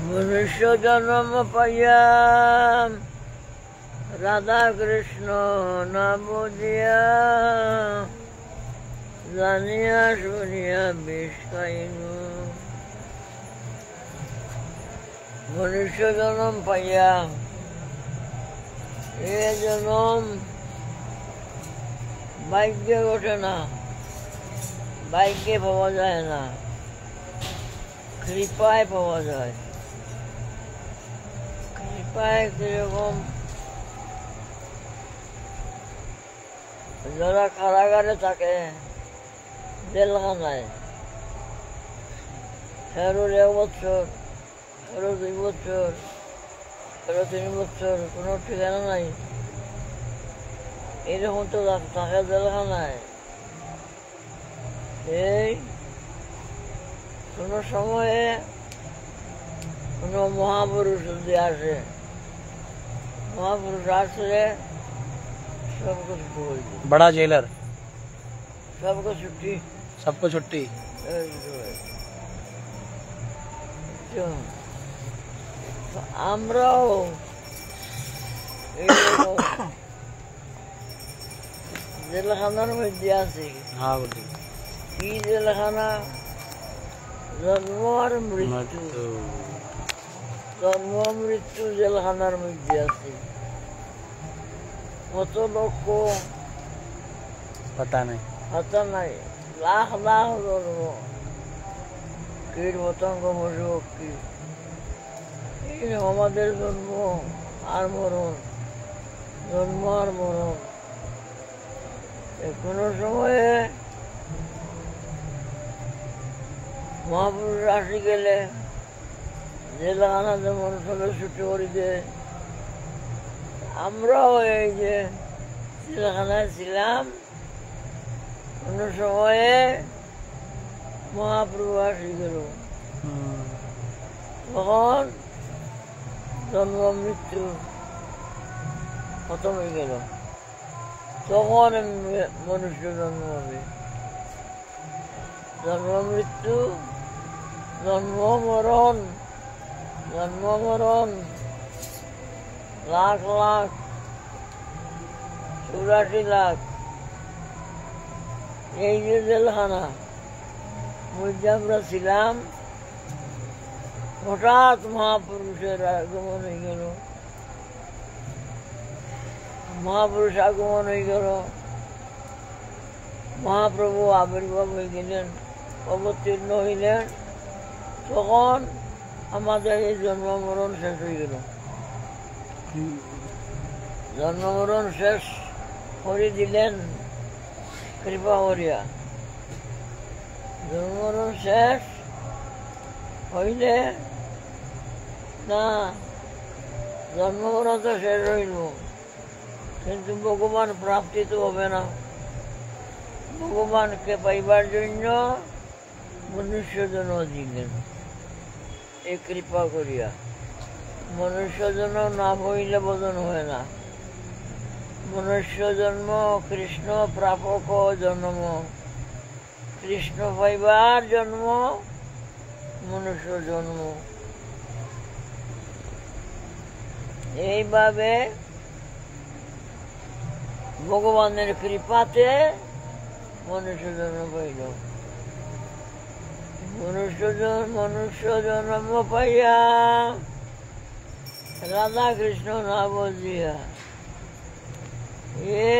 মনুষ্য জন্ম পাইয়া রাধা কৃষ্ণ না বুঝিয়া জানিয়া শুনিয়া বিষ খাইনু। মনুষ্য জন্ম পাইয়া এ জন্ম ভাগ্যে ওঠে না, ভাগ্যে পাওয়া যায় না, কৃপায় পাওয়া যায়। কৃপায় কিরকম, যারা কারাগারে থাকে জেলখানায়, 1 বছর, 2 বছর, 3 বছর, কোনো ঠিকানা নাই, এরকম তো থাকে জেলখানায়। এই কোনো সময়ে কোনো মহাপুরুষ যদি আসে, মহাপুরুষ আসলে सबको छुट्टी होगी। बड़ा जेलर सबको छुट्टी, सबको छुट्टी। আমরাও জেলখানার মধ্যে আছি। হ্যাঁ বলি কি জেলখানা? জন্ম আর মৃত্যু, জন্ম মৃত্যু জেলখানার মধ্যে আছি। কত লক্ষ पता नहीं, হাতা নাই, লাখ লাখ জন্ম, কীট পতঙ্গ পশু পক্ষী, এই আমাদের জন্ম আর মরণ, জন্ম আর মরণ। কোনো সময়ে মহাপুরুষ আসি গেলে জেলখানা যেমন সবে ছুটি করে দেয়, আমরাও এই যে জেলখানায় ছিলাম, কোনো সময়ে মহাপ্রভু আসি গেল, তখন জন্ম মৃত্যু খতম হয়ে গেল, তখন মনুষ্য জন্ম হবে। জন্ম মৃত্যু, জন্ম মরণ, জন্ম মরণ, লাখ লাখ, 84 লাখ, এই যে জেলখানা মধ্যে আমরা ছিলাম, হঠাৎ মহাপুরুষের আগমন হয়ে গেল, মহাপুরুষ আগমন হয়ে গেল, মহাপ্রভু আবির্ভাব হয়ে গেলেন, অবতীর্ণ হইলেন, তখন আমাদের এই জন্ম মরণ শেষ হয়ে গেল। জন্ম মরণ শেষ করে দিলেন কৃপা করিয়া। জন্ম মরণ শেষ হইলে না, জন্ম মরণ তো শেষ হইল, কিন্তু ভগবান প্রাপ্তি তো হবে না। ভগবানকে পাইবার জন্য মনুষ্য জন্ম দিলেন এই কৃপা করিয়া। মনুষ্য জন্ম না হইলে বোধন হয় না। মনুষ্য জন্ম কৃষ্ণ প্রাপক জন্ম, কৃষ্ণ পাইবার জন্ম মনুষ্য জন্ম। এইভাবে ভগবানের কৃপাতে মনুষ্য জন্ম পাইল। মনুষ্য জন্ম পাইয়া রাধা কৃষ্ণ না বুঝিয়া, এ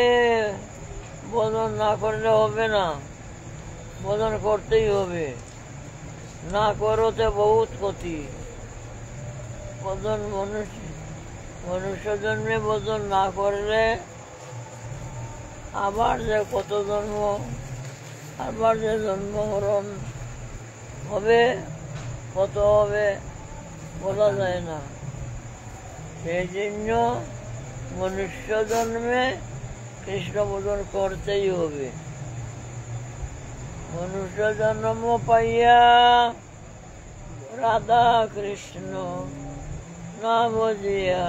বোধন না করলে হবে না, বোধন করতেই হবে, না করতে বহুত ক্ষতি। বোধন মনুষ্য জন্মে বোধন না করলে আবার যে কত জন্ম, আবার যে জন্ম মরণ হবে, কত হবে বলা যায় না। সেই জন্য মনুষ্য জন্মে কৃষ্ণ বোধন করতেই হবে। মনুষ্য জন্ম পাইয়া রাধা কৃষ্ণ না বুঝিয়া,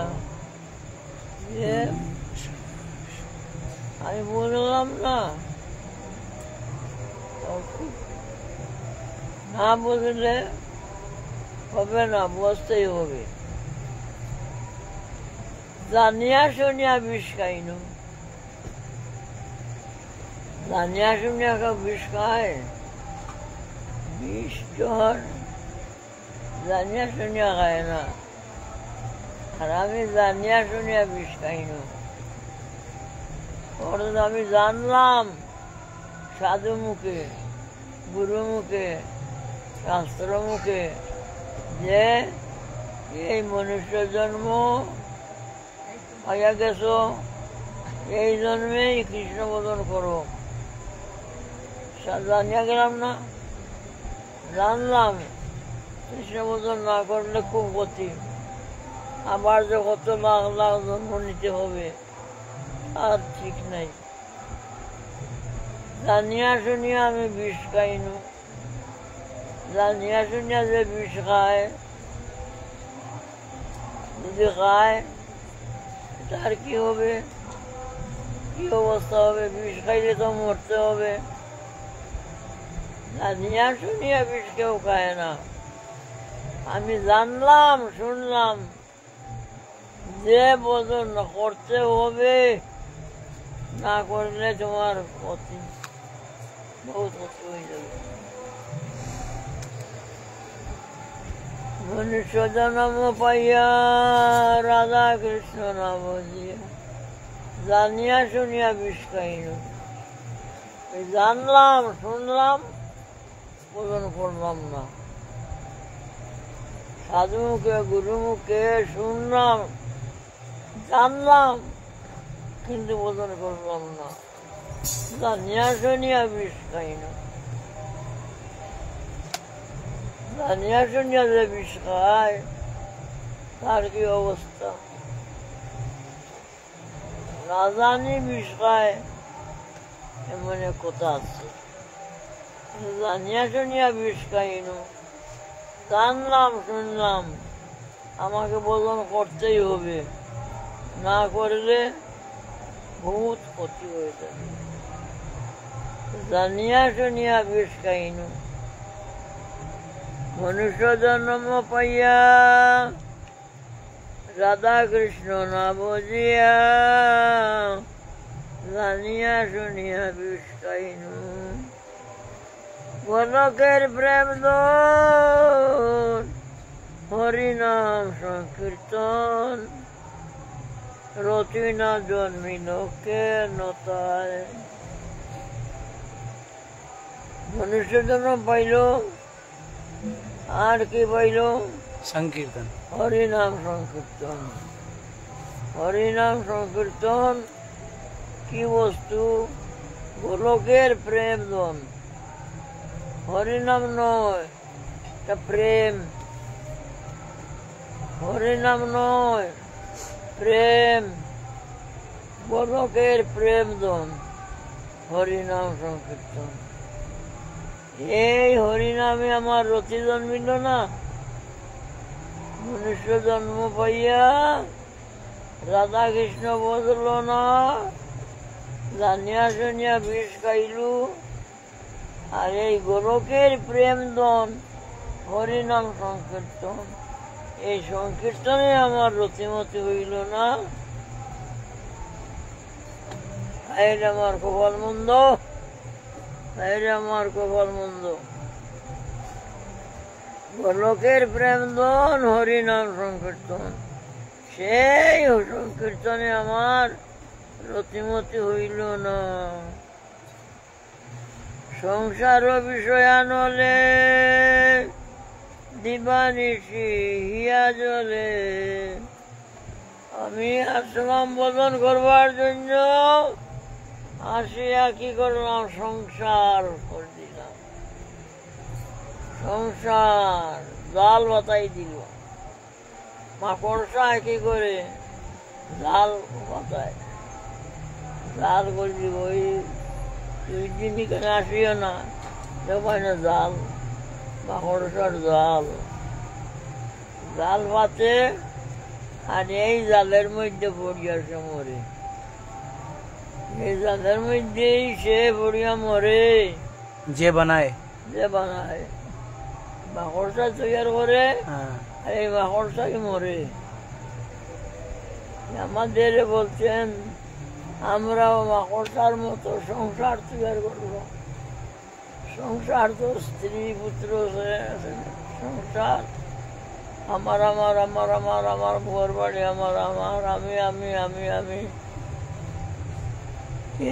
যে আমি বললাম না, না বুঝলে হবে না, বসতেই হবে। জানিয়া শুনিয়া বিষ খাইনু, জানিয়া শুনিয়া কেউ বিষ খায়? বিষ জ্বর জানিয়া শুনিয়া খায় না। আর আমি জানিয়া শুনিয়া বিষ খাইনু। আমি জানলাম সাধু মুখে, গুরু মুখে, শাস্ত্র মুখে যে এই মনুষ্য জন্ম পাইয়া গেছ, এই জন্মেই কৃষ্ণ বদন করো। জানিয়া গেলাম না, জানলাম কৃষ্ণ বদন না করলে খুব ক্ষতি, আবার যে কত লাখ লাখ জন্ম নিতে হবে আর ঠিক নাই। জানিয়া শুনিয়া আমি বিষ খাইনু। জানিয়া শুনিয়া যে বিষ খায়, যদি খায় তার কি হবে, কি অবস্থা হবে? বিষ খাইলে তো মরতে হবে। জানিয়া শুনিয়া বিষ কেউ খায় না। আমি জানলাম, শুনলাম যে বদন করতে হবে, না করলে তোমার ক্ষতি, বহুত ক্ষতি হয়ে যাবে। মনুষ্য জন্ম পাইয়া রাধা কৃষ্ণ নাম বুঝিয়া জানিয়া শুনিয়া বিষ খাইনু। জানলাম, শুনলাম, পূরণ করলাম না। সাধু মুখে, গুরু মুখে শুনলাম, জানলাম, কিন্তু বোধন করলাম না। জানিয়া শুনিয়া বিষ খাইনু। জানিয়া শুনিয়া যে বিষ খায় তার কি অবস্থা? না জানি বিষ খায় এমন কথা আছে। জানিয়া শুনিয়া বিষ খাইনু, জানলাম, শুনলাম, আমাকে বোধন করতেই হবে, না করলে বহুত ক্ষতি হয়ে যাবে। জানিয়া শুনিয়া বিষ খাইনু। মনুষ্য জন্ম পাইয়া রাধা কৃষ্ণ না বুঝিয়া জানিয়া শুনিয়া বিষ খাইনু। গোলকের প্রেম দোন, হরিনাম সংকীর্তন, রতি না জন্মিল কে নতায়। মনুষ্য জন্ম পাইল, আর কি পাইল? সংকীর্তন, হরিনাম সংকীর্তন। হরিনাম সংকীর্তন কি বস্তু? গোলকের প্রেম ধন। হরিনাম নয়, এটা প্রেম। হরিনাম নয়, প্রেম। গোলকের প্রেম ধন হরিনাম সংকীর্তন। এই হরিনামে আমার রতি জন্মিল না। মনুষ্য জন্ম পাইয়া রাধা কৃষ্ণ বদল না, জানিয়া শুনিয়া বিষ খাইলু। আর এই গোলকের প্রেম ধন হরিনাম সংকীর্তন, এই সংকীর্তনে আমার রতিমতি হইল না। তাইলে আমার কপাল মন্দ, তাইলে আমার কপাল মন্দ। গোলকের প্রেম ধন হরিনাম সংকীর্তন, সেই সংকীর্তনে আমার রতিমতি হইল না। সংসার বিষয়ানলে দিবানিশি হিয়া জলে। আমি আসলাম বদন করবার জন্য, আসিয়া কি করলাম? সংসার করে দিলাম। সংসার জাল বাতাই দিল। মাকড়সা কি করে? জাল বাতায়, জাল করে দিব। ওই দুই দিন এখানে আসিও না, দেখবাই না জাল, মাকড়সার জাল। জাল পাতে, আর এই জালের মধ্যে পড়িয়া সে মরে। এই জালের মধ্যেই সে পড়িয়া মরে। যে বানায়, যে বানায়, মাকড়সা তৈরি করে আর এই মাকড়সাই মরে। আমাদের বলছেন আমরাও মাকড়সার মতো সংসার তৈরি করবো। সংসার তো স্ত্রী পুত্র সংসার, আমার আমার আমার আমার আমার ঘর বাড়ি আমার আমার আমি আমি আমি আমি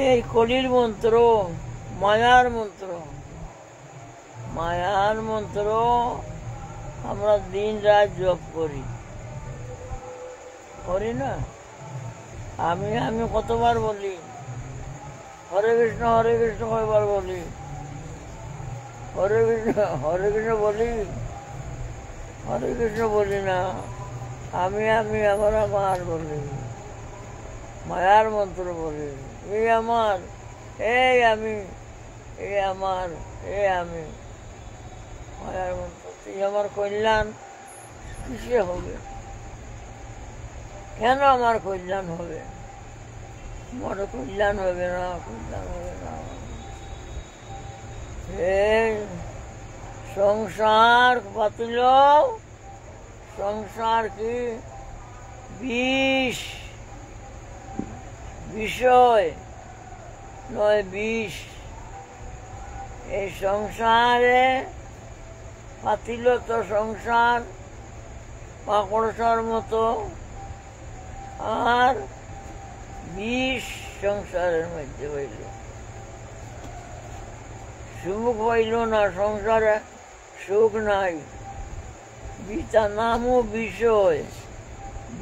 এই কলির মন্ত্র, মায়ার মন্ত্র, মায়ার মন্ত্র আমরা দিন রাত জপ করি করি না। আমি আমি কতবার বলি হরে কৃষ্ণ কয়বার বলি, হরে কৃষ্ণ বলি, হরে কৃষ্ণ বলি না, আমি আমি আমার আমার বলি, মায়ার মন্ত্র বলি। এই আমার, এই আমি, এই আমার, এই আমি, মায়ার মন্ত্র। তুই আমার কল্যাণ কিসে হবে? কেন আমার কল্যাণ হবে? আমার কল্যাণ হবে না, কল্যাণ হবে না। এই সংসার পাতিল, সংসার কি বিষ, বিষয় নয় বিষ। এই সংসারে পাতিল তো সংসার মাকড়সার মতো, আর বিষ সংসারের মধ্যে হইল। সুখ হইল না, সংসারে সুখ নাই। তার নামও বিষয়,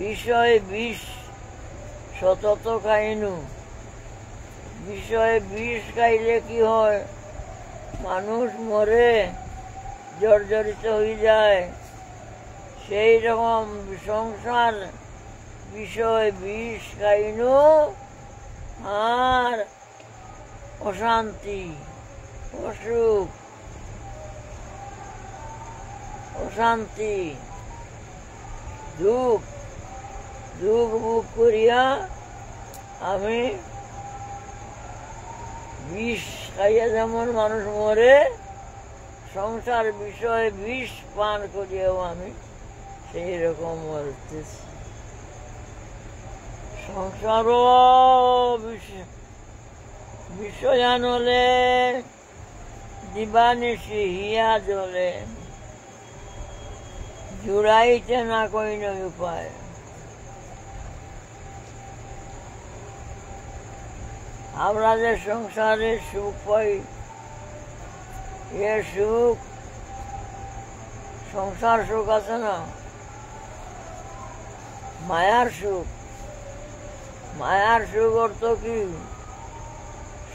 বিষয় বিষ সতত খাইনু। বিষয়ে বিষ খাইলে কি হয়? মানুষ মরে, জর্জরিত হয়ে যায়। সেই রকম সংসার বিষয় বিষ খাইনু, আর অশান্তি, অসুখ, অশান্তি, দুঃখ, দুঃখ ভোগ করিয়া আমি বিষ খাইয়া যেমন মানুষ মরে, সংসার বিষয়ে বিষ পান করিয়াও আমি সেই রকম মরতেছি। সংসারও বিষয়ান হলে দিবানিশি হিয়া জলে, জুড়াইতে না কইন উপায়। আমরা যে সংসারে সুখ পাই, এ সুখ সংসার সুখ আছে না, মায়ার সুখ। মায়ার সুখ অর্থ কি?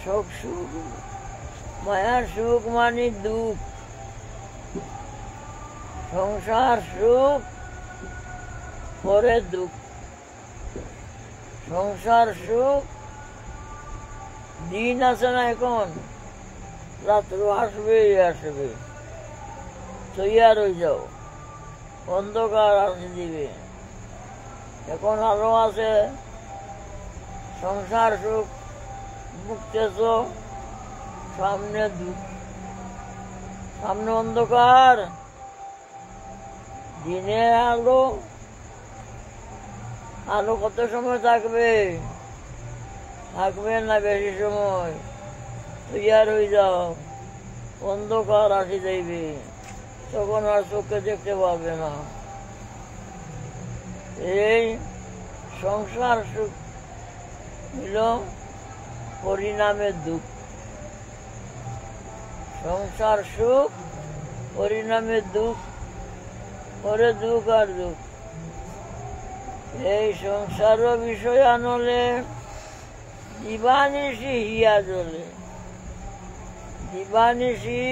সুখ সুখ, মায়ার সুখ মানে দুঃখ। সংসার সুখ পরে দুঃখ। সংসার সুখ দিন আছে না, এখন রাত্র আসবে আসবে, তৈয়ার হয়ে যাও, অন্ধকার আসে দিবে। এখন আলো আছে, সংসার সুখ ভুগতেছ, সামনে দুঃখ, সামনে অন্ধকার, দিনে আলো। আলো কত সময় থাকবে? থাকবে না বেশি সময়, তৈয়ার হয়ে যাও, অন্ধকার আসি যাইবে, তখন আর চোখে দেখতে পাবে না। এই সংসার সুখ হইল পরিণামে দুঃখ। সংসার সুখ পরিণামে দুঃখ, পরে দুঃখ আর দুঃখ। এই সংসার বিষয় আনলে দিবানিশি হিয়া জলে। দিবানিশি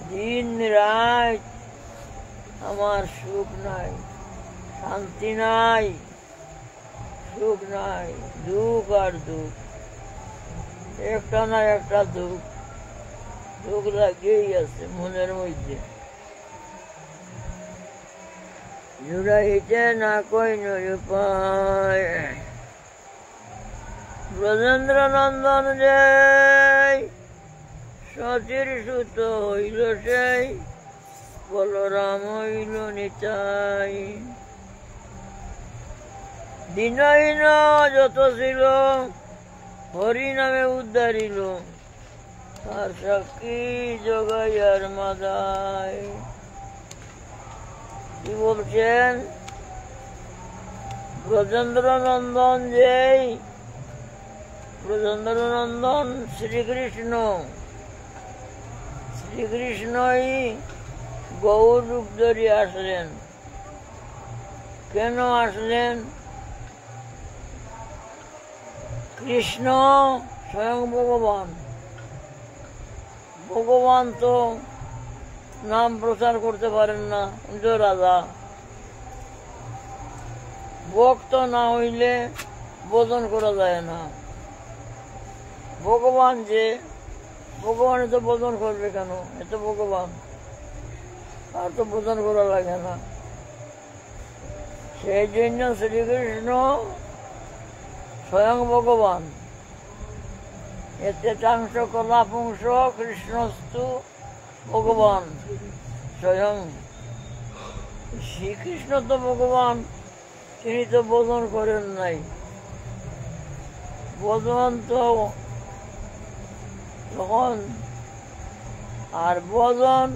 দিন রাত আমার সুখ নাই, শান্তি নাই, সুখ নাই, দুঃখ আর দুঃখ, একটা না একটা দুঃখ, দুঃখ লাগেই আছে মনের মধ্যে। জুড়াইতে না কইন উপায়। ব্রজেন্দ্র নন্দন জয়, সতীর সুত হইল সেই, বলরাম হইল নিতাই। দিনহীন যত ছিল হরি নামে উদ্ধারিল, তার সাক্ষী জগাইয়ার মাদায়। কি বলছেন? ব্রজেন্দ্র নন্দন যেই ব্রজেন্দ্র নন্দন শ্রীকৃষ্ণ, শ্রীকৃষ্ণই গৌর রূপ ধরে আসলেন। কেন আসলেন? কৃষ্ণ স্বয়ং ভগবান। ভগবান তো নাম প্রচার করতে পারেন না, উনি তো রাজা। ভক্ত না হইলে বোধন করা যায় না। ভগবান যে ভগবান এত বোধন করবে কেন? এত ভগবান, আর তো বোধন করা লাগে না। সেই জন্য শ্রীকৃষ্ণ স্বয়ং ভগবান। এতে চাংশ কলা পুংস কৃষ্ণস্তু ভগবান স্বয়ং। শ্রীকৃষ্ণ তো ভগবান, তিনি তো বোধন করেন নাই। বোধন তো তখন, আর বোধন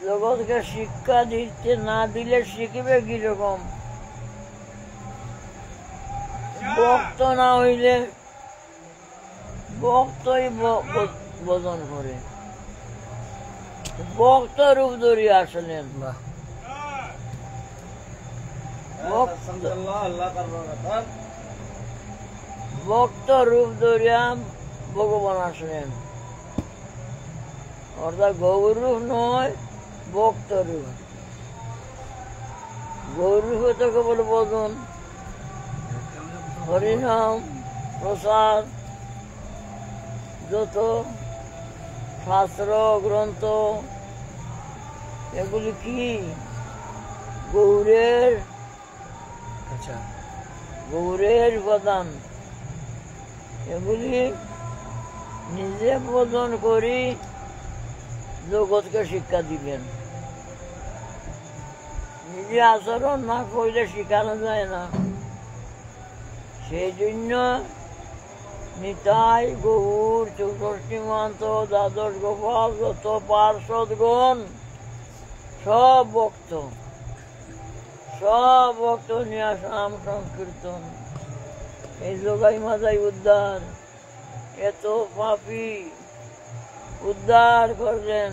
জগৎকে শিক্ষা দিতে না দিলে শিখবে কিরকম? ভক্ত না হইলে ভক্তই বোধন করে। ভক্ত রূপ ধরিয়া আসলেন। ভক্ত রূপ ধরিয়া ভগবান আসলেন, অর্থাৎ গৌর রূপ নয়, ভক্ত রূপ। গৌর রূপে তো কেবল বোধন, হরিনাম প্রসাদ, যত শাস্ত্র গ্রন্থ এগুলি কি গৌরের গৌরের উপাদান। এগুলি নিজে বোধন করি জগৎকে শিক্ষা দিবেন। নিজে আচরণ না করলে শিখানো যায় না। সেই জন্য নিতাই গৌর, চৌষষ্ঠী মহন্ত, দ্বাদশ গোপাল, যত পার্ষদগণ সব ভক্ত, সব ভক্ত নিয়ে নাম সংকীর্তন। এই যোগাই মাদাই উদ্ধার, এত পাপী উদ্ধার করলেন।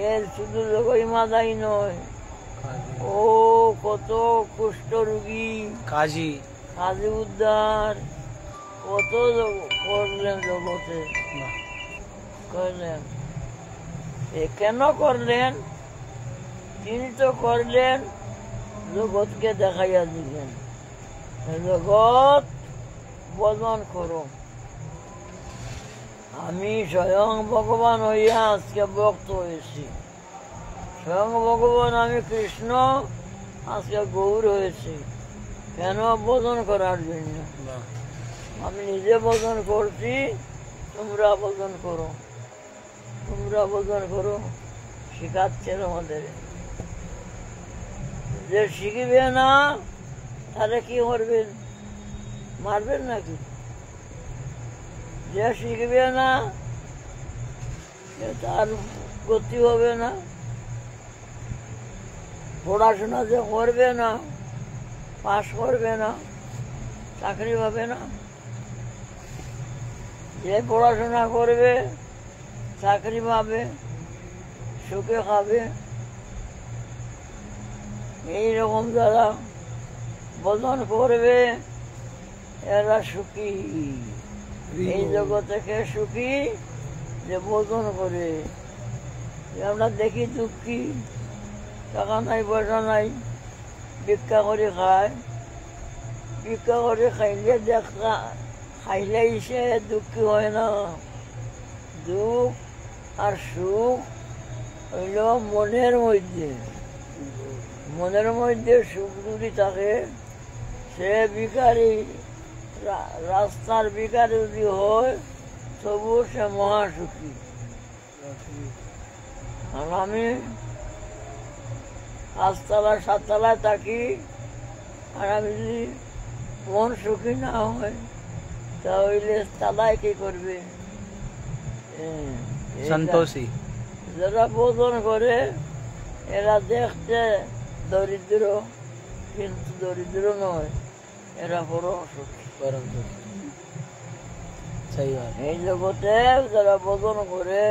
এর শুধু যোগাই মাদাই নয়, ও কত কুষ্ঠ রোগী কাজী উদ্ধার কত করলেন জগতে করলেন। এ কেন করলেন? তিনি তো করলেন জগৎকে দেখাইয়া দিলেন, জগৎ বোধন করো। আমি স্বয়ং ভগবান হইয়া আজকে ভক্ত হয়েছি। স্বয়ং ভগবান আমি কৃষ্ণ, আজকে গৌর হয়েছি। কেন? বোধন করার জন্য। আমি নিজে বোধন করছি, তোমরা বোধন করো, তোমরা বোধন করো। শিখাচ্ছেন আমাদের। যে শিখবে না তাহলে কি করবেন? মারবেন নাকি? যে শিখবে না তার গতি হবে না। পড়াশোনা যে করবে না, পাশ করবে না, চাকরি পাবে না। যে পড়াশোনা করবে চাকরি পাবে, সুখে খাবে। এইরকম যারা বোধন করবে এরা সুখী। এই জগতে কে সুখী? যে বোধন করে। আমরা দেখি দুঃখী, টাকা নাই পয়সা নাই, ভিক্ষা করে খায়। ভিক্ষা করে খাইলে দেখা খাইলে সে দুঃখী হয় না। দুঃখ আর সুখ হইল মনের মধ্যে। মনের মধ্যে সুখ যদি থাকে, সে ভিখারি, রাস্তার ভিখারি যদি হয় তবুও সে মহাসুখী। আর আমি 5 তলা 7 তলায় থাকি, আর আমি যদি মন সুখী না হয় তাহলে তালায় কি করবে? সন্তোষী যারা ভোজন করে এরা দেখতে দরিদ্র, কিন্তু দরিদ্র নয়, এরা বড় সুখী। এই জগতে যারা ভোজন করে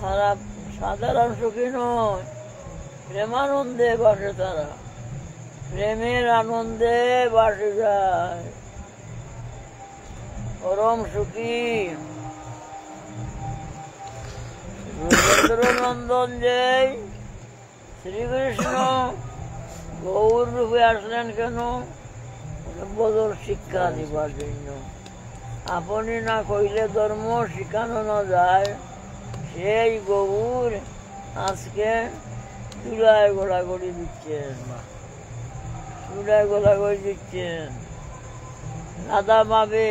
তারা সাধারণ সুখী নয়, প্রেমানন্দে বাসে, তারা প্রেমের আনন্দে বাসে যায়, পরম সুখী। নন্দন যে শ্রীকৃষ্ণ গৌর রূপে আসলেন কেন? বদল শিক্ষা দিবার জন্য। আপনি না কইলে ধর্ম শিখানো না যায়, সেই গৌর আজকে চুলায় গোড়াগড়ি দিচ্ছেন, চুলায় গোড়াগড়ি দিচ্ছেন। রাধা ভাবে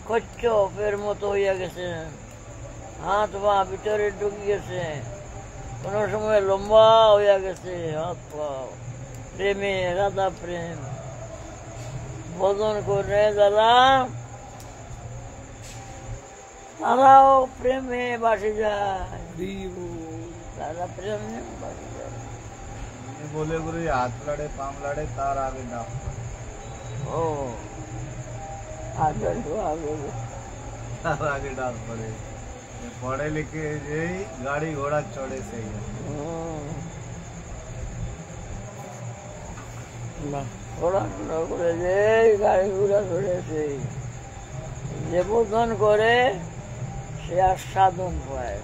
কচ্ছপের মতো হইয়া গেছেন, হাত পা ভিতরে ঢুকে গেছে, কোন সময় লম্বা হইয়া গেছে হাত পা, প্রেমে, রাধা প্রেম। ভজন করে যারা, তারাও প্রেমে বাসে যায়, তারা প্রেমে বাসে যায়। बोले गुरु हाथ लड़े पाम लड़े तार आगे डाक ও आगे तार आगे डाक पड़े। ये पढ़े लिखे यही गाड़ी घोड़ा चढ़े से ही है। পড়াশোনা করে যে গাড়ি ঘোড়া চড়েছে, যে ভোজন করে সে আস্বাদন পায়,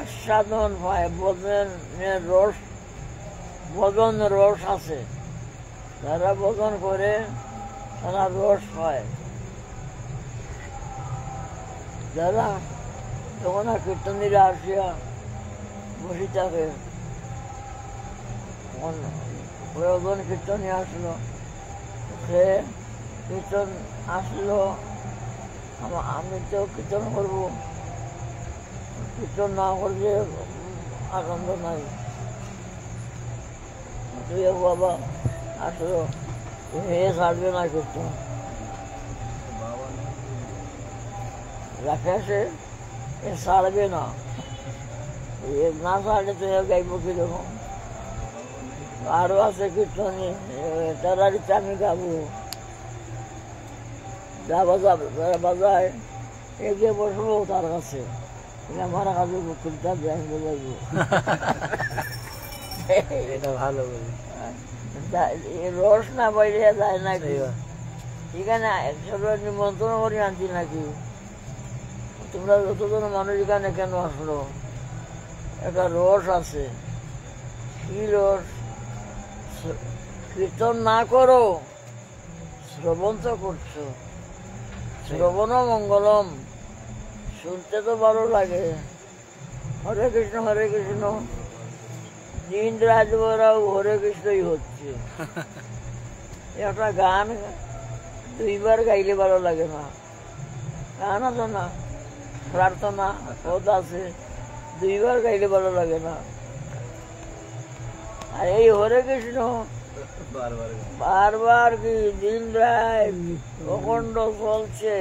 আস্বাদন পায়। ভোজনের রস, ভোজন রস আছে, যারা ভোজন করে তারা রস পায়। যারা যখন কীর্তনীরা আসিয়া বসে থাকে, প্রয়োজন কীর্তনে আসলো, সে কীর্তন আসলো, আমি তো কীর্তন করবো, কীর্তন না করলে আনন্দ নাই। তুই বাবা আসলো, তুমি এ ছাড়বে না কীর্তন, রাখে সে এ ছাড়বে না, এ না ছাড়লে তুমি গাইব কিরকম? আরো আছে কীর্তনে, তার ইচ্ছা আমি গাবো, যা বাজাবে, যারা বাজায় এগিয়ে বসবো তার কাছে, আমার কাছে কীর্তন আমি বোঝাইব। এটা ভালো বলি, রস না পাইলে যায় নাকি? এখানে নিমন্ত্রণ করে আনছি নাকি? তোমরা যতজন মানুষ এখানে কেন আসলো? একটা রস আছে। কি রস? কীর্তন না করো, শ্রবণ তো করছো, শ্রবণ মঙ্গলম, শুনতে তো ভালো লাগে। হরে কৃষ্ণ হরে কৃষ্ণ, দিন রাত ওরাও হরে কৃষ্ণই হচ্ছে। একটা গান 2 বার গাইলে ভালো লাগে না, গান আছে না, প্রার্থনা পদ আছে, 2 বার গাইলে ভালো লাগে না। আর এই হরে কৃষ্ণ বারবার কি দিন রাত অখণ্ড চলছে,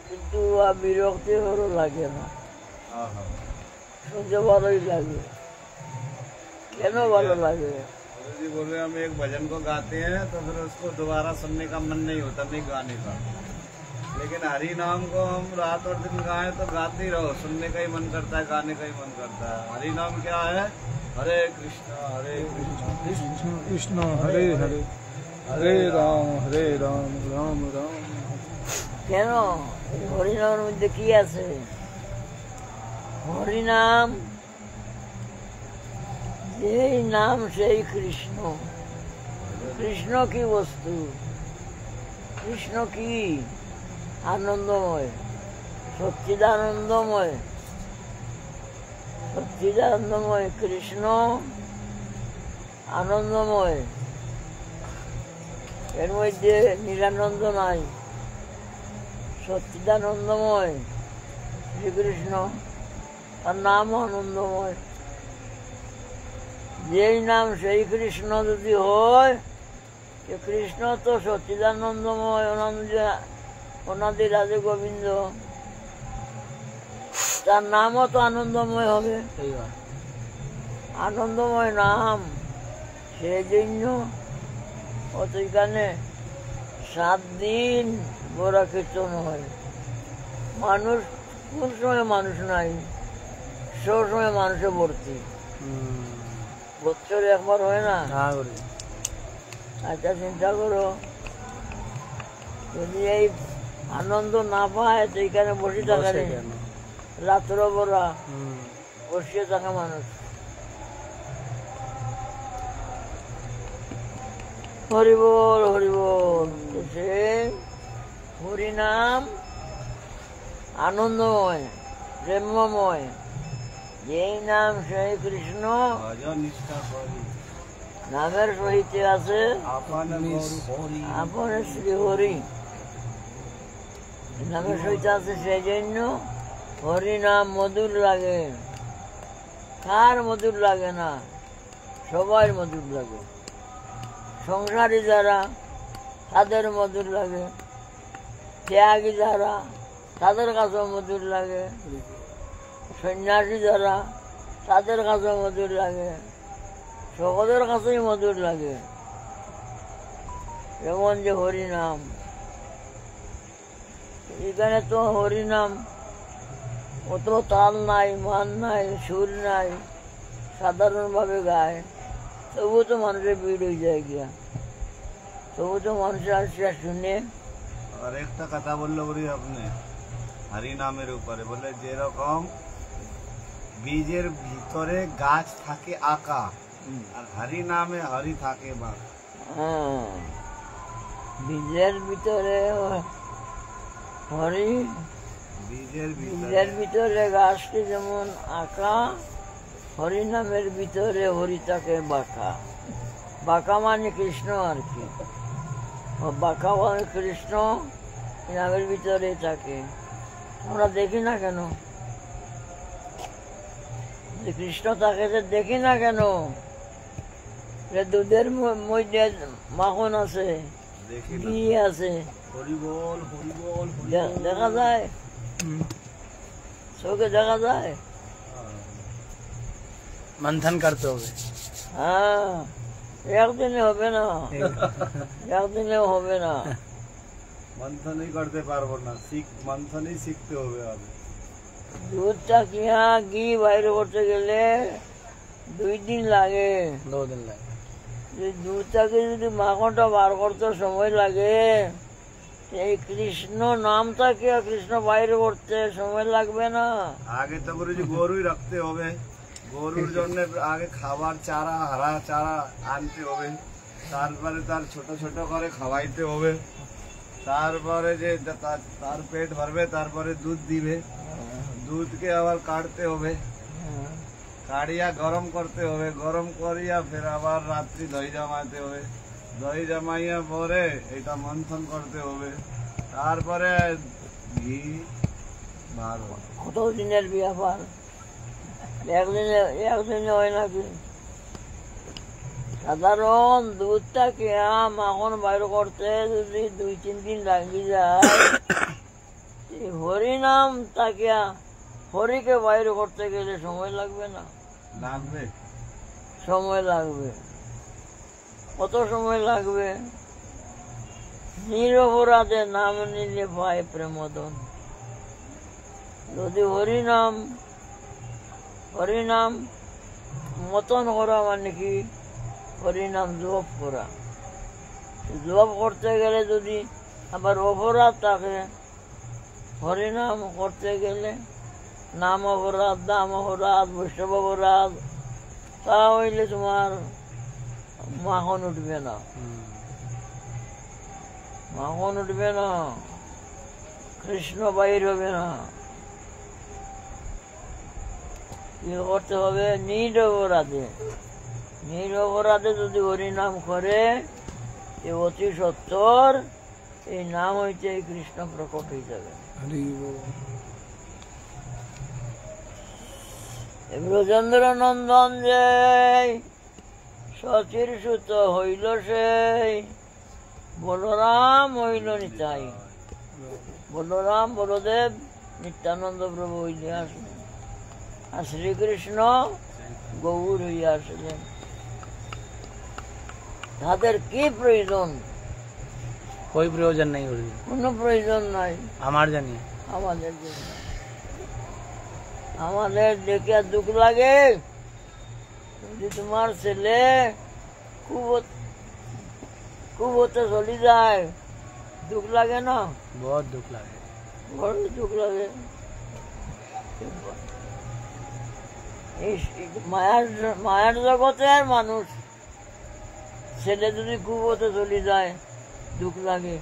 কিন্তু বিরক্তি ভালো লাগে না, শুনতে ভালোই লাগে। কেন ভালো লাগে? जी बोले हम एक भजन को गाते हैं तो फिर उसको दोबारा सुनने का मन नहीं होता, नहीं गाने का। लेकिन हरि नाम को हम रात और दिन गाएं तो गाते ही रहो, सुनने का ही मन करता है, गाने का ही मन करता है। हरि नाम क्या है? हरे कृष्णा कृष्ण कृष्ण हरे हरे, हरे राम राम राम। কেন হরিনামের মধ্যে কি আছে? হরিনাম এই নাম সেই কৃষ্ণ। কৃষ্ণ কি বস্তু? কৃষ্ণ কি? আনন্দময়, সচ্চিদানন্দময়, সচ্চিদানন্দময় কৃষ্ণ আনন্দময়। এর মধ্যে নিরানন্দ নাই, সচ্চিদানন্দময় শ্রীকৃষ্ণ তার নাম আনন্দময়। যেই নাম সেই কৃষ্ণ যদি হয়, কৃষ্ণ তো সচ্চিদানন্দময়, অনাদি রাধে গোবিন্দ, তার নামও তো আনন্দময় হবে। আনন্দময় নাম, সেই জন্য ওইখানে 7 দিন বড় কীর্তন হয়। মানুষ কোন সময় মানুষ নাই, সব সময় মানুষে ভর্তি। বছরে একবার হয় না? আচ্ছা চিন্তা করো, যদি এই আনন্দ না পায় তো এখানে বসে থাকা রাত্র বড়া বসিয়ে থাকা মানুষ। হরিবল হরিবল। সে হরিনাম আনন্দময়, প্রেমময়। যেই নাম সেই কৃষ্ণ, নামের সহিত আছে আপন শ্রী হরি, নামের সহিত আছে। সেই জন্য হরি নাম মধুর লাগে। কার মধুর লাগে না? সবাই মধুর লাগে। সংসারী যারা তাদের মধুর লাগে, ত্যাগী যারা তাদের কাছেও মধুর লাগে, সন্ন্যাসী যারা তাদের কাছেও মধুর লাগে, সকলের কাছেই মধুর লাগে। যেমন যে হরিনাম, এখানে তো হরিনাম অত তাল নাই, মান নাই, সুর নাই, সাধারণভাবে গায়, তবু তো মানুষের ভিড় হয়ে যায় গিয়া, তবু তো মানুষের আসিয়া শুনে। আর একটা কথা বললো বলি আপনি হরি নামের উপরে, বলে যেরকম বীজের ভিতরে গাছ থাকে আঁকা, আর হরি নামে হরি থাকে বাঁক। হ্যাঁ, বীজের ভিতরে হরি, বীজের ভিতরে গাছটি যেমন আঁকা, হরি নামের ভিতরে হরি থাকে বাঁকা। বাঁকা মানে কৃষ্ণ আর কি, বাঁকা মানে কৃষ্ণ নামের ভিতরে থাকে। আমরা দেখি না কেন? কৃষ্ণ থাকে যে দেখি না কেন? দুধের মধ্যে মাখন আছে, ঘি আছে, দেখা যায়, চোখে দেখা যায়। मंथन करते हो। হ্যাঁ, একদিনে হবে না, একদিনে হবে না। মন্থনই করতে পারবো না, মন্থনই শিখতে হবে। আগে দুধটা কিনা ঘি বাইরে করতে গেলে 2 দিন লাগে, 2 दिन লাগে। দুধটাকে যদি মাখনটা বার করতে সময় লাগে, এই কৃষ্ণ নামটাকে কৃষ্ণ বাইরে করতে সময় লাগবে না? আগে তো গুরুজি গরুই রাখতে হবে, গরুর জন্য আগে খাবার চারা, হারা চারা আনতে হবে, তারপরে তার ছোট ছোট করে খাওয়াইতে হবে, তারপরে যে তার পেট ভরবে, তারপরে দুধ দিবে, দুধকে আবার কাটতে হবে, কাড়িয়া গরম করতে হবে, গরম করিয়া ফের আবার রাত্রি দই জমাতে হবে, দই জমাইয়া পরে এটা মন্থন করতে হবে, তারপরে ঘি বার হবে। কত দিনের ব্যাপার, একদিনে হয় নাকি? সাধারণ দুধটাকে মাখন বাইর করতে যদি 2-3 দিন লাগি যায়, হরিনাম তাকে হরিকে বাইর করতে গেলে সময় লাগবে না? লাগবে, সময় লাগবে। কত সময় লাগবে? নিরপরাধে নাম নিলে পায় প্রেমদন। যদি হরিনাম, হরিনাম মতন করা মানে কি? হরিনাম জপ করা। জপ করতে গেলে যদি আবার অপরাধ থাকে, হরিনাম করতে গেলে নাম অপরাধ, দাম অপরাধ, বৈষ্ণব অপরাধ, তা হইলে তোমার মাখন উঠবে না, মাখন উঠবে না, কৃষ্ণ বাইর হবে না। কি করতে হবে? নিরপরাধে, নিরপরাধে যদি হরিনাম করে, এ অতি সত্তর এই নাম হইতে কৃষ্ণ প্রকট হয়ে যাবে। ব্রজেন্দ্র নন্দন যে সচির সুত হইল সেই, বলরাম হইল নিতাই। বলরাম বলদেব নিত্যানন্দ প্রভু হইলে আসলেন, আর শ্রীকৃষ্ণ গৌর হইয়া আসলেন। তাদের কি প্রয়োজন? कोई प्रयोजन नहीं गुरु जी। কোনো প্রয়োজন নাই हमार जानिए আমাদের জন্য। আমাদের দেখে দুঃখ লাগে যদি তোমার ছেলে খুব হতে চলে যায়, দুঃখ লাগে না? बहुत दुख लगे। বড় দুঃখ লাগে। এই মায়ার জগতের মানুষ ছেলে যদি খুব হতে চলে যায় দুঃখ লাগে।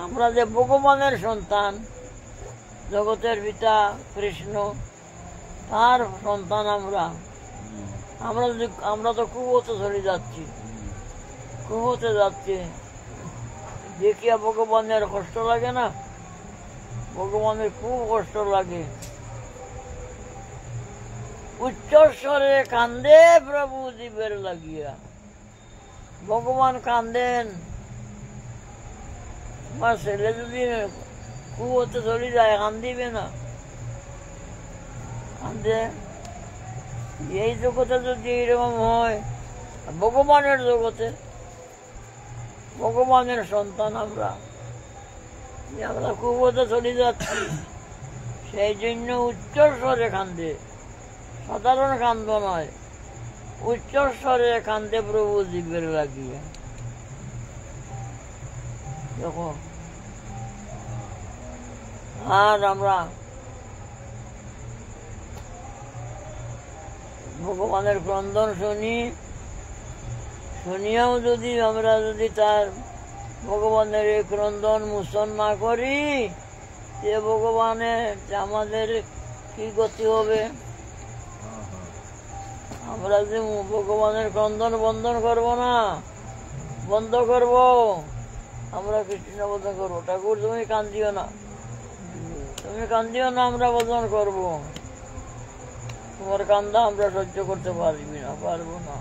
আমরা যে ভগবানের সন্তান, জগতের পিতা কৃষ্ণ তার সন্তান আমরা তো খুব হতে চলে যাচ্ছি, খুব হতে যাচ্ছি। দেখিয়া ভগবানের কষ্ট লাগে না? ভগবানের খুব কষ্ট লাগে। উচ্চস্বরে কান্দে প্রভু জীবের লাগিয়া। ভগবান কান্দেন। আমার ছেলে যদি খুব হতে চলে যায় কান্দিবে না? কান্দে। এই জগতে যদি এরকম হয়, ভগবানের জগতে, ভগবানের সন্তান আমরা খুব হতে চলে যাচ্ছি, সেই জন্য উচ্চস্বরে কান্দে। সাধারণ কান্দ নয়, উচ্চস্বরে কান্দে প্রভু জীবের লাগিয়ে। দেখো, আর আমরা ভগবানের ক্রন্দন শুনিয়াও যদি আমরা তার ভগবানের এই ক্রন্দন মোচন না করি, সে ভগবানের আমাদের কি গতি হবে? আমরা যে ভগবানের ক্রন্দন বন্ধন করব না, বন্ধ করব, আমরা কৃষ্ণ বন্ধন করবো। ঠাকুর তুমি কান্দিও না, তুমি কান্দিও না, আমরা বন্ধন করব। তোমার কান্দা আমরা সহ্য করতে পারবো না,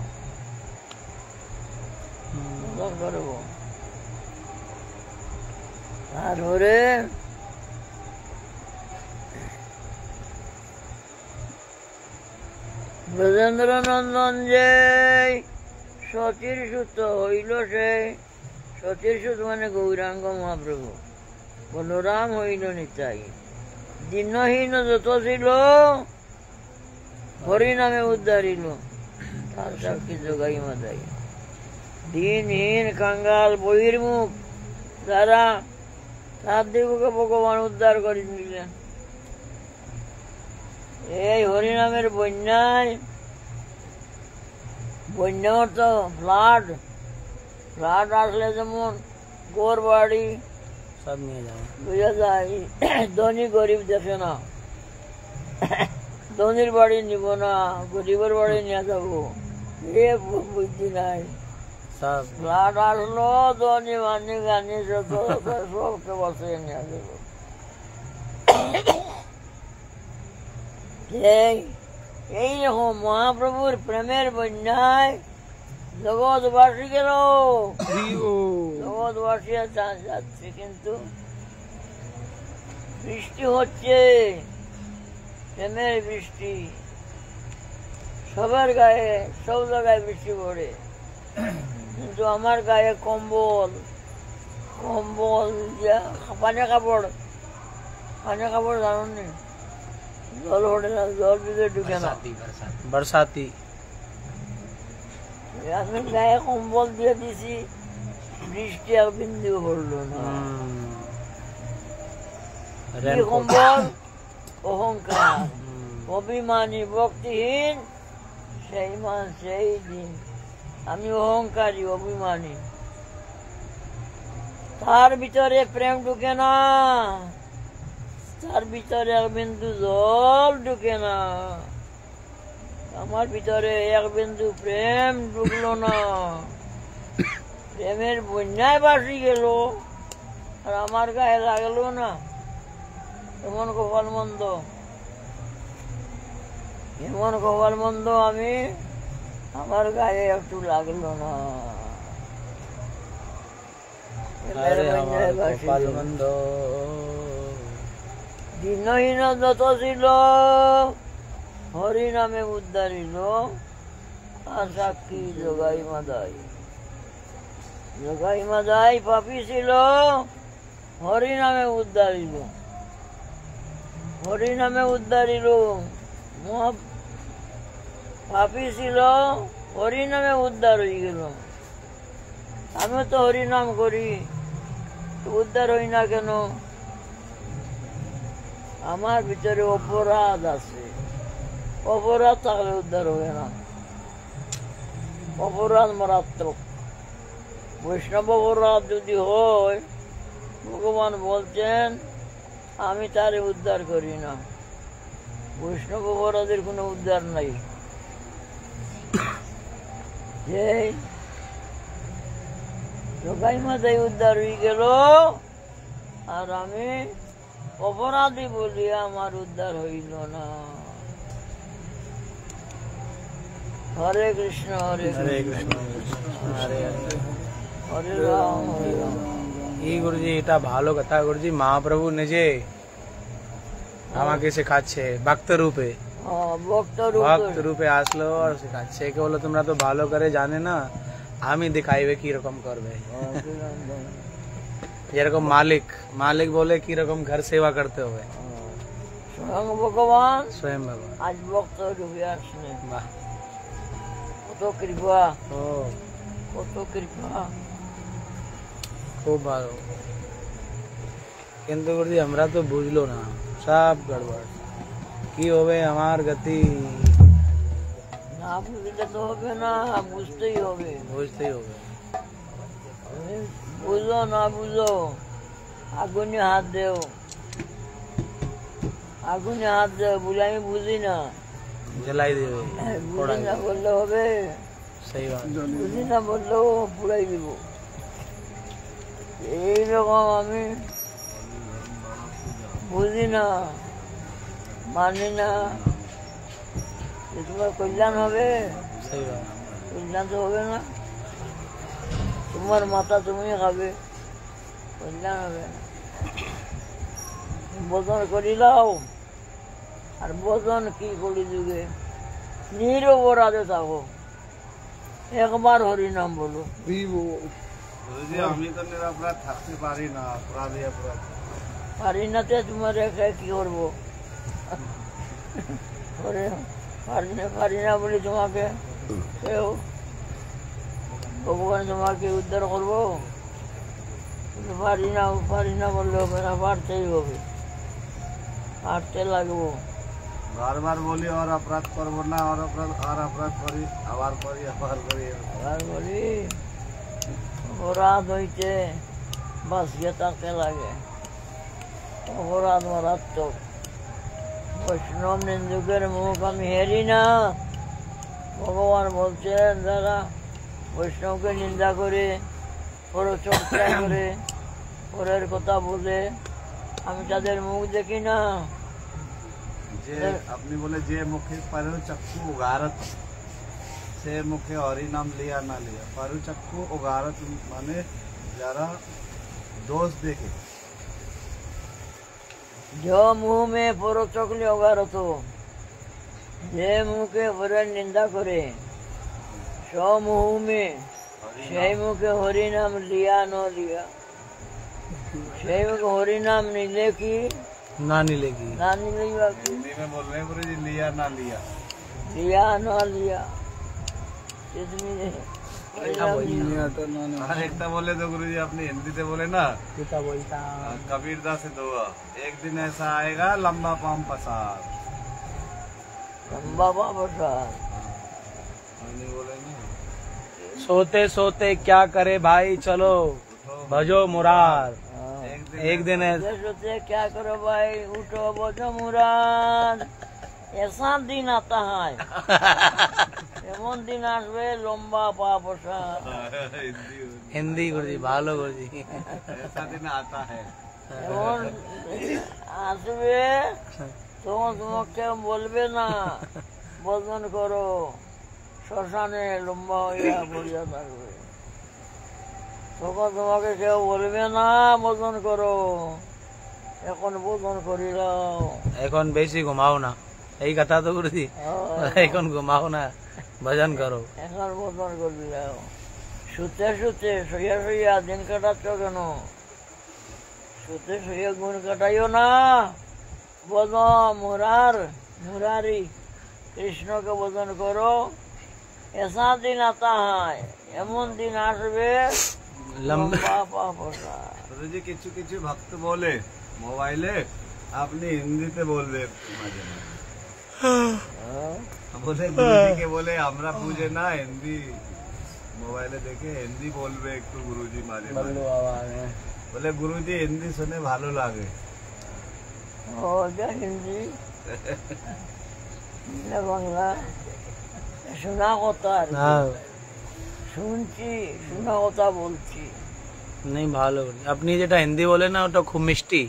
বন্ধন করব। তারপরে ব্রজেন্দ্র নন্দন যে সচির সুত হইল সেই, সচির সুত মানে গৌরাঙ্গ মহাপ্রভু, বলরাম হইল নিতাই। দিনহীন যত ছিল হরি নামে উদ্ধারিল, তার সাক্ষী যোগাই মাদাই। দিনহীন কাঙ্গাল বহির্মুখ যারা, তার দিগকে ভগবান উদ্ধার করে নিলেন। এই হরিনামের বন্যায়, বন্যা অর্থ ফ্লাড আসলে যেমন গোর বাড়ি सब নিয়ে যাবে, বুঝা যায়। ধনী গরিব দেখে না, ধনীর বাড়ি নিব না, গরিবের বাড়ি নিয়ে যাবো, এ বুদ্ধি নাই। सब ফ্লাড আসলো, ধনী মানি গানি সবকে বসে নিয়ে যাবো। এইরকম মহাপ্রভুর প্রেমের বন্যায় জগৎবাসী গেল, জগৎবাসী যাচ্ছে, কিন্তু বৃষ্টি হচ্ছে, প্রেমের বৃষ্টি সবার গায়ে, সব জায়গায় বৃষ্টি পড়ে, কিন্তু আমার গায়ে কম্বল পানি কাপড় জানো নি? জল ওঠে না, জল ভিতরে ঢুকে না। बरसाती আমি গায়ে কম্বল দিয়ে দিছি, বৃষ্টি এক বিন্দু পড়লো না। কি কম্বল? অহংকার, অভিমানী, ভক্তিহীন সেই দিন আমি অহংকারী, অভিমানী। তার ভিতরে প্রেম ঢুকে না, তার ভিতরে এক বিন্দু জল ঢুকে না। আমার ভিতরে এক বিন্দু প্রেম ঢুকলো না, প্রেমের বন্যায় বাসি গেল, আর আমার গায়ে লাগলো না। এমন কপাল মন্দ। এমন কপাল মন্দ আমি, আমার গায়ে একটু লাগলো না। अरे हमारा कपाल मंद দিনহীন যত ছিল হরি নামে উদ্ধারিল, আর সাক্ষী যোগাই মাদাই। যোগাই মাদাই পাপী ছিল, হরি নামে উদ্ধারিল। হরি নামে উদ্ধারিল। পাপী ছিল, হরি নামে উদ্ধার হয়ে গেল। আমিও তো হরি নাম করি, উদ্ধার হই না কেন? আমার ভিতরে অপরাধ আছে, অপরাধ থাকলে উদ্ধার হবে না। অপরাধ মারাত্মক। বৈষ্ণব অপরাধ যদি হয়, ভগবান বলছেন আমি তারে উদ্ধার করি না। বৈষ্ণব অপরাধের কোনো উদ্ধার নাই। যে যোগাই মাথায় উদ্ধার হয়ে গেল, আর আমি অপরাধী বলি আমার উদ্ধার হইল না। হরে কৃষ্ণ হরে हरे कृष्ण हरे हरे হরে রাম হরে রাম। এই গুরুজি এটা ভালো কথা গুরুজি, মহাপ্রভু নিজে আমাকে শেখাচ্ছে ভক্ত রূপে। ভক্ত ভক্ত রূপে আসলো আর শেখাচ্ছে কে বলো তোমরা তো ভালো করে জানে না, আমি দেখাইবে কি রকম করবে। যেরকম মালিক বলে কি রকম ঘর সেবা করতে হবে, স্বয়ং ভগবান স্বয়ং বাবা। আজ ভক্ত রূপে আসলে বাহ, কত কৃপা, ও কত কৃপা। খুব ভালো। কিন্তু গুরুজি আমরা তো বুঝলো না, সব গড়বড়। কি হবে আমার গতি? না বুঝলে তো হবে না, বুঝতেই হবে। বুঝতেই হবে। বুঝো না বুঝো, আগুনে হাত দেও, আগুনে হাত দেও। বলে আমি বুঝি না, জ্বালাই দেবে, বুঝি না বললে হবে? সেই বাত। বুঝি না বললেও পুরাই দিব। এইরকম আমি বুঝি না, মানি না, তোমার কল্যাণ হবে? সেই বাত। কল্যাণ তো হবে না। তোমার মাথা তুমি খাবে, কল্যাণ হবে না। বোধন করিলাও, আর বোধন কি করি যুগে নিরপরাধে থাকো, একবার হরিনাম বলো। गुरुजी আমি তো নিরপরাধ থাকতে পারি না, অপরাধী অপরাধ। পারি না তো তোমার একা কি করবো? পারি না বলি তোমাকে কেউ ভগবান তোমাকে উদ্ধার করবো? পারি না বললে হবে না, পারতেই হবে, পারতে লাগবো। বারবার বলি আর অপরাধ করবো না, আর অপরাধ করি, আবার করি। আবার বলি অপরাধ হইতে বাঁচিয়ে থাকতে লাগে। অপরাধ মারাত্মক। বৈষ্ণব নিন্দুকের মুখ আমি হেরি না। ভগবান বলছেন যারা বৈষ্ণবকে নিন্দা করে, পরচর্চা করে, পরের কথা বলে, আমি তাদের মুখ দেখি না। যে আপনি বলে যে মুখে পারু চক্ষু উগারত, সে মুখে হরি নাম লিয়া না লিয়া। পারু চক্ষু উগারত মানে যারা दोष देखे। जो मुंह में পরচকলে অগারত, যে মুখে পরের নিন্দা করে, মুহ में সেই মুখে হরি নাম লিয়া ন লিয়া। সেই মুখে হরি নাম নিলে কি না নিলেगी, না নিলেই বা কি? हिंदी में बोल रहे हैं गुरु जी, लिया ना लिया। लिया न लिया इसमें हर एक बोले तो गुरु जी अपनी हिंदी से बोले ना, पिता बोलता कबीरदास से दुआ, एक दिन ऐसा आएगा लंबा पाम पसार। लंबा पाम पसार बोले ना, सोते सोते क्या करे भाई, चलो भजो मुरार। एक दिन सोते क्या करो भाई, उठो भजो मुरार। ऐसा दिन आता है, এমন দিন আসবে লম্বা পা পসার। हिंदी गुरुजी भालो गुरुजी। ऐसा दिन आता है। এমন আসবে তখন তোমাকে বলবে না ভজন করো, শ্মশানে লম্বা হইয়া পড়িয়া থাকবে। তখন তোমাকে কেউ বলবে না ভজন করো, এখন ভজন করিলাও। এখন বেশি ঘুমাও না, এই কথা তো গুরুজি, এখন ঘুমাও না, ভজন করো। এখন ভজন করিলাও। শুতে শুতে শুইয়া শুইয়া দিন কাটাচ্ছ কেন? শুতে শুয়ে গুণ কাটাইও না। মুরারি কৃষ্ণকে ভজন করো। ऐसा दिन आता है, এমন দিন আসবে লম্বা পাপ होगा। गुरु जी किचु किचु भक्त बोले मोबाइले आपने हिंदी से बोल दे बोले गुरु जी के बोले हमरा पूजे ना हिंदी मोबाइले देखे हिंदी बोलबे एक तो गुरु जी मारे बोले गुरु जी हिंदी सुने भालो लागे। হিন্দি না বাংলা শোনা কথা আর কি। শুনছি, শোনা কথা বলছি। नहीं ভালো, আপনি যেটা হিন্দি বলে না ওটা খুব মিষ্টি।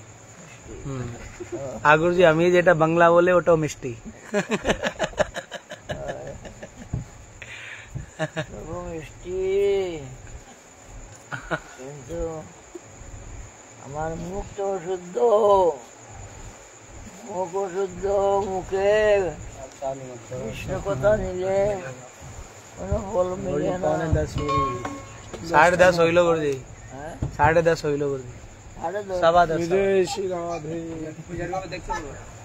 আর গুরুজি আমি যেটা বাংলা বলে ওটাও মিষ্টি। মিষ্টি, কিন্তু আমার মুখ তো অশুদ্ধ। মুখ অশুদ্ধ, মুখে কৃষ্ণ কথা নিলে কোনো ফল মিলে না। 10:30 হইল গুরুজি, 10:30 হইল গুরুজি, 10:30। 10:15।